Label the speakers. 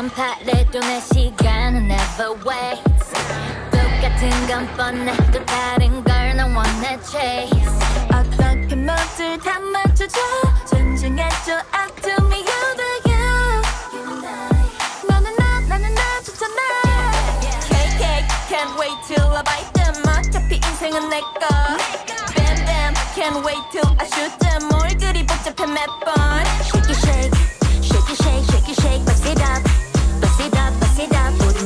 Speaker 1: 바래도 내 시간은 never waits. 똑같은 건 뻔해 또 다른 걸 난 원해 chase.
Speaker 2: 어떻게 모두 다 맞춰줘 존중해줘 up to me you the you 너는 나 좋잖아 KK can't wait till I bite them 어차피 인생은 내꺼 Bam bam can't wait till I shoot them 뭘 그리 복잡해 매번
Speaker 1: Shake it shake, shake it shake, shake it shake, bust it up, bust it up, bust it up.